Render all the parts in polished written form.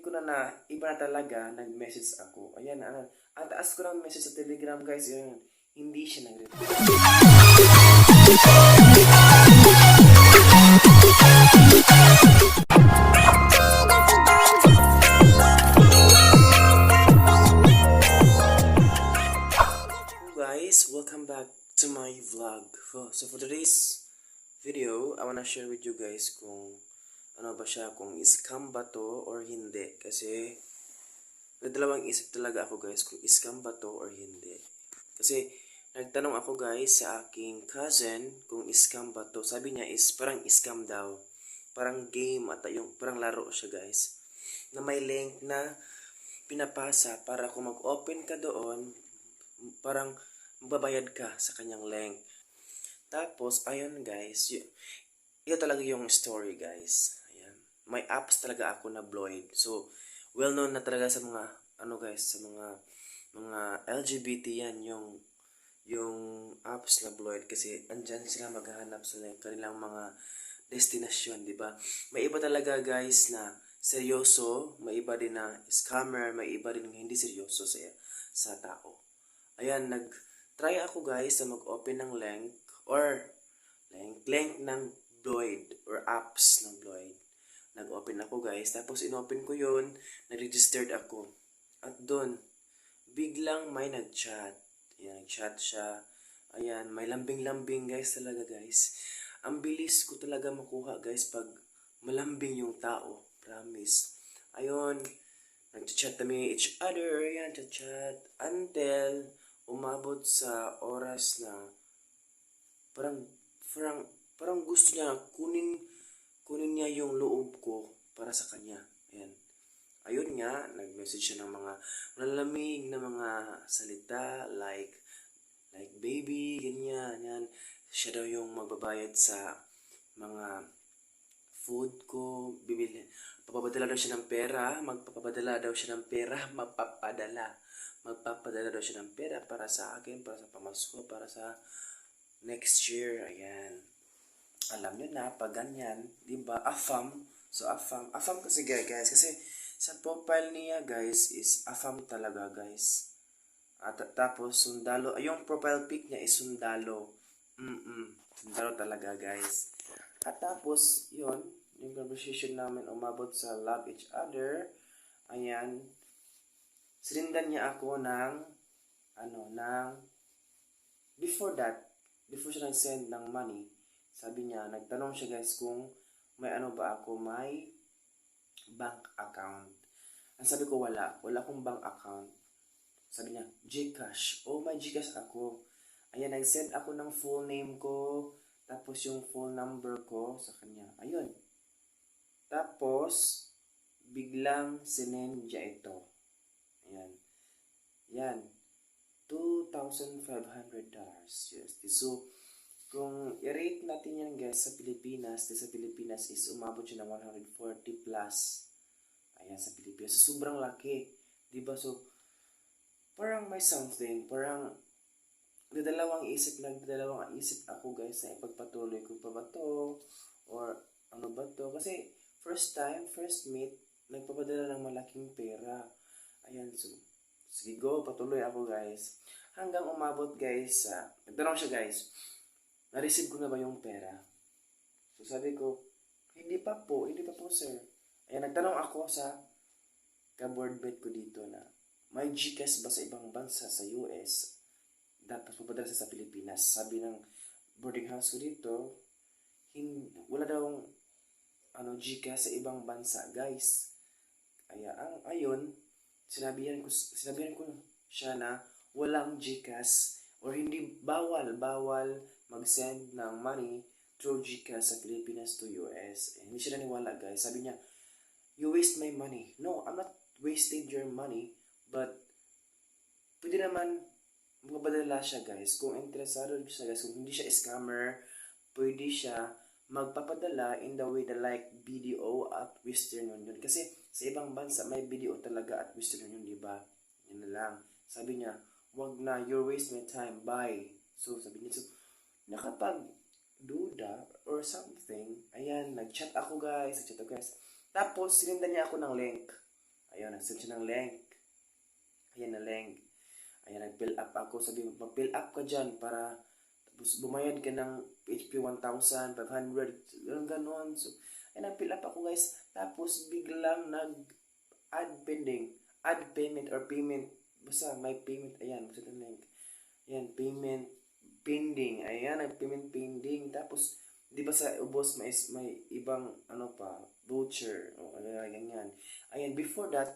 ko na iba na talaga, nag-message ako. Ayan, ang taas ko ng message sa Telegram guys, yun, hindi siya nag-reply. Guys, welcome back to my vlog. So for today's video, I wanna share with you guys kung ano ba siya, kung scam ba to or hindi. Kasi nagdalawang isip talaga ako guys kung scam ba to or hindi. Kasi nagtanong ako guys sa aking cousin kung scam ba to. Sabi niya is parang scam daw. Parang game at yung parang laro siya guys. Na may link na pinapasa para kung mag-open ka doon, parang magbabayad ka sa kanyang link. Tapos, ayun guys, ito talaga yung story guys. Ayan. May apps talaga ako na Bloid. So, well known na talaga sa mga, ano guys, sa mga LGBT yan, yung apps na Bloid. Kasi, andyan sila maghahanap sa kanilang mga destinasyon, di ba? May iba talaga guys na seryoso, may iba din na scammer, may iba din hindi seryoso sa tao. Ayan, nag-try ako guys na mag-open ng link ng Bloid or apps ng Bloid. Nag-open ako guys, tapos in-open ko yun, nag-registered ako. At doon, biglang may nag-chat. Ayan, nag-chat siya. Ayan, may lambing-lambing guys talaga guys. Ang bilis ko talaga makuha guys pag malambing yung tao. Promise. Ayun, nag-chat kami each other. Ayan, chat until umabot sa oras na parang gusto niya kunin niya yung loob ko para sa kanya. Ayan. Ayun nga, nag-message siya ng mga malalamig na mga salita like baby, ganyan, yan. Siya daw yung magbabayad sa mga food ko, magpapadala daw siya ng pera para sa akin, para sa pamasko, para sa next year. Ayan. Alam niyo na, pag ganyan, di ba, afam. So, afam kasi guys, kasi sa profile niya guys is afam talaga guys. At tapos sundalo, yung profile pic niya is sundalo. Sundalo talaga guys. At tapos, yun, yung conversation namin umabot sa love each other. Ayan. Sinindan niya ako before siya nag-send ng money, sabi niya, nagtanong siya guys kung may may bank account. Ang sabi ko, wala akong bank account. Sabi niya, Gcash. Oh, may Gcash ako. Ayan, nag-send ako ng full name ko, tapos yung full number ko sa kanya. Ayun. Tapos, biglang sinend niya ito. Ayan. Yan. $2,500 USD. So, kung i-rate natin yan guys sa Pilipinas is umabot siya ng 140 plus. Ayan, sa Pilipinas. So, sobrang laki. Diba? So, parang may something. Parang nagdalawang isip ako guys na ipagpatuloy ko pa ba to? Or ano ba to? Kasi first meet, nagpapadala ng malaking pera. Ayan, so sige go, patuloy ako guys. Hanggang umabot guys, nagtanong siya guys, na-receive ko na ba yung pera? So sabi ko, hindi pa po sir. Ayan, nagtanong ako sa ka-board mate ko dito na, may Gcash ba sa ibang bansa sa US? Dapat papadala sa Pilipinas. Sabi ng boarding house ko dito, wala daw Gcash sa ibang bansa guys. Ayun, sinabihan ko siya na walang Gcash or hindi bawal mag-send ng money through Gcash sa Pilipinas to US. Hindi siya naniwala guys. Sabi niya, you waste my money. No, I'm not wasting your money, but pwede naman magpadala siya guys. Kung interesado siya guys, kung hindi siya scammer, pwede siya magpapadala in the way that like BDO at Western Union. Kasi sa ibang bansa may BDO talaga at Western Union, di ba? Yan na lang. Sabi niya, wag na, you waste my time, bye. So sabi niya, so nakapag-duda or something, ayan, nag-chat ako guys. Tapos sinenda niya ako ng link. Ayun, nag-send siya ng link. Ayan na link. Ayan, nag-fill up ako. Sabi mo, mag-fill up ka dyan para tapos bumayad ka ng HP 1,500. Ganon. So, ayan, nag-fill up ako guys. Tapos biglang nag-add pending. Add payment or payment. Basta may payment. Ayan, basta yung link. Ayan, payment pending. Ayan, nag-payment pending. Tapos, di ba sa ubos may ibang ano pa, voucher. O, ganyan. Ayan, before that,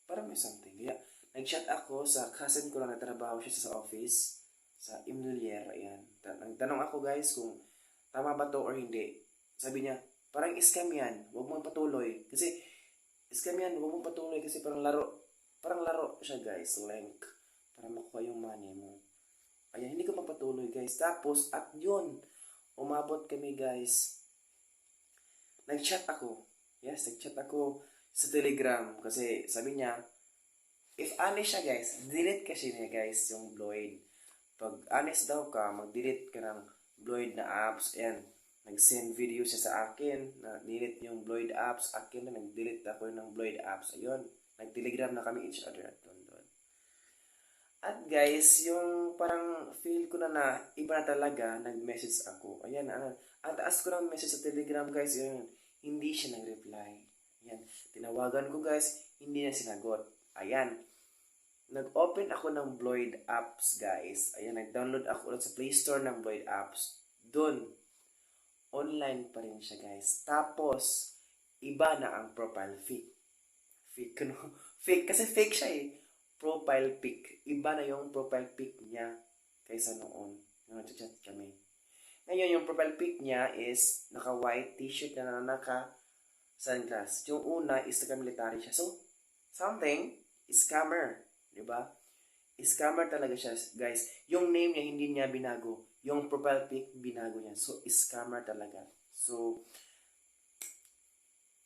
parang may something. Kaya, nag-chat ako sa cousin ko na nagtrabaho siya sa office, sa Imnulier, ayan. Nagtanong ako guys kung tama ba to or hindi. Sabi niya, parang scam yan, huwag mong patuloy. Kasi, scam yan, huwag mong patuloy kasi parang laro siya guys, link, para makuha yung money mo. Ayan, hindi ko mapatuloy guys. Tapos, at yun, umabot kami guys. Nag-chat ako. Yes, nag-chat ako sa Telegram kasi sabi niya, if honest siya guys, delete kasi niya guys yung Bloid. Pag honest daw ka, mag-delete ka ng Bloid na apps. Ayan, nag-send video siya sa akin na delete yung Bloid apps. Akin na nag-delete ako ng Bloid apps. Ayun, nag-telegram na kami each other at doon. At guys, yung parang feel ko na iba na talaga, nag-message ako. Ayan, at taas ko ng message sa Telegram guys, yun, hindi siya nag-reply. Ayan, tinawagan ko guys, hindi na sinagot. Ayan, nag-open ako ng Bloid apps guys. Ayan, nag-download ako ulit sa Play Store ng Bloid apps. Doon, online pa rin siya guys. Tapos, iba na ang profile pic. Fake, no? Fake, kasi fake siya eh. Profile pic. Iba na yung profile pic niya kaysa noon. Nung nag-chat kami. Ngayon, yung profile pic niya is naka-white t-shirt na naka-sunglass. Yung una is naka-military siya. So, something, scammer. Diba? Scammer talaga siya, guys. Yung name niya, hindi niya binago. Yung profile pic, binago niya. So, scammer talaga. So,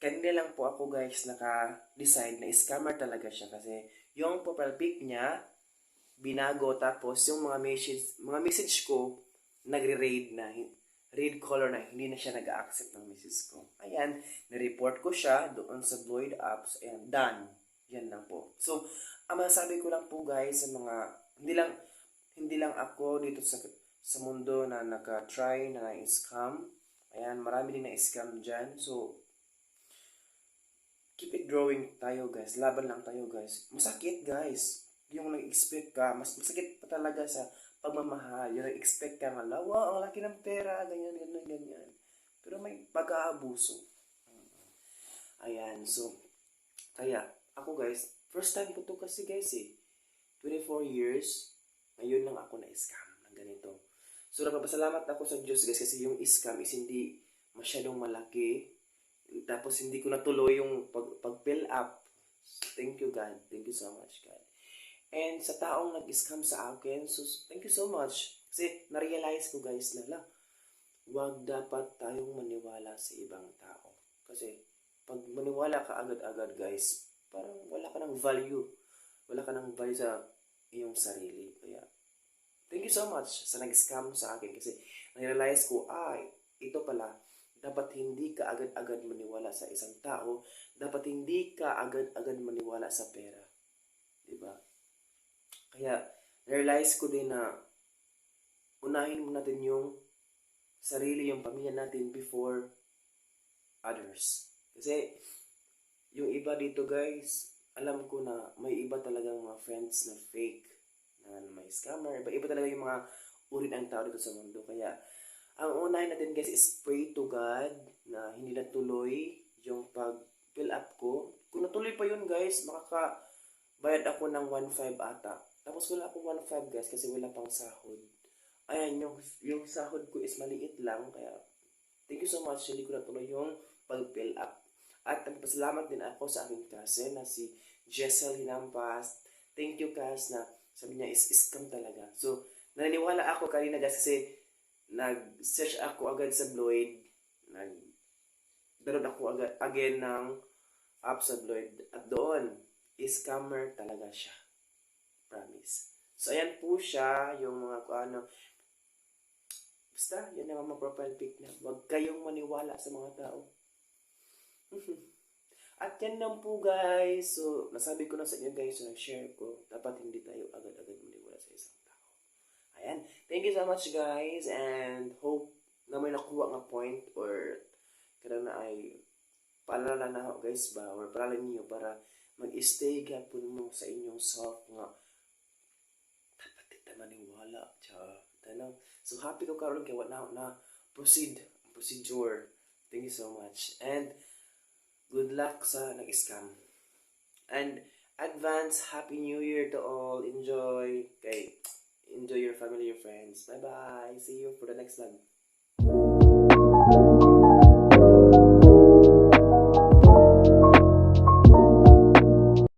kanina lang po ako guys naka-decide na scammer talaga siya kasi yung profile pic niya binago tapos yung mga message ko nagre-raid na red color na hindi na siya nag-accept ng message ko. Ayan, na-report ko siya doon sa Bloid apps. Ayan, done. Yan lang po. So, ang masasabi ko lang po guys sa mga hindi lang ako dito sa mundo na naka-try na na-scam. Ayan, marami din na-scam dyan. So, keep it growing tayo guys. Laban lang tayo guys. Masakit guys. Yung nag-expect ka, mas masakit pa talaga sa pagmamahal. Yung nag-expect ka nga, wow, ang laki ng pera, ganyan. Pero may pag-aabuso. Ayan, so, kaya, ako guys, first time ko to kasi guys 24 years, ngayon lang ako na-scam ng ganito. So, nagpapasalamat ako sa Diyos guys kasi yung scam is hindi masyadong malaki. Tapos hindi ko natuloy yung pag-fill up. Thank you God. Thank you so much God. And sa taong nag-scam sa akin, so thank you so much. Kasi na-realize ko guys na huwag dapat tayong maniwala sa ibang tao. Kasi pag maniwala ka agad-agad guys, parang wala ka ng value. Wala ka ng value sa iyong sarili. Kaya thank you so much sa nag-scam sa akin. Kasi na-realize ko, ito pala, dapat hindi ka agad-agad maniwala sa isang tao. Dapat hindi ka agad-agad maniwala sa pera. Diba? Kaya, realize ko din na unahin mo natin yung sarili, yung pamilya natin before others. Kasi, yung iba dito guys, alam ko na may iba talagang mga friends na fake, na may scammer. Iba talaga yung mga uri ng tao dito sa mundo. Kaya, ang unahin natin guys is pray to God na hindi natuloy yung pag-fill up ko. Kung natuloy pa yun guys, makakabayad ako ng 1.5 ata. Tapos wala akong 1.5 guys kasi wala pang sahod. Ayan, yung sahod ko is maliit lang. Kaya thank you so much. Hindi ko natuloy yung pag-fill up. At nagpasalamat din ako sa aking cousin na si Jessel Hinampas. Thank you guys na sabi niya is scam talaga. So, naniniwala ako kanina guys kasi nag-search ako agad sa Bloid. Nag-download ako agad again ng app sa Bloid. At doon, scammer talaga siya. Promise. So, ayan po siya, yung mga basta, yan ang mga profile pic na. Huwag kayong maniwala sa mga tao. At yan lang po guys. So, nasabi ko na sa inyo guys, so nag-share ko, dapat hindi tayo agad-agad maniwala sa isang tao. Ayan. Thank you so much guys and hope na may nakuha nga point or kada na ay paalala na ako guys ba or paalala niyo para mag-stay gapon mo sa inyong self nga dapat kita maniwala. Tanong. So happy ko karon kay wala na procedure. Thank you so much. And good luck sa nag-scam. And advance Happy New Year to all. Enjoy. Okay. Enjoy your family, your friends. Bye-bye. See you for the next vlog.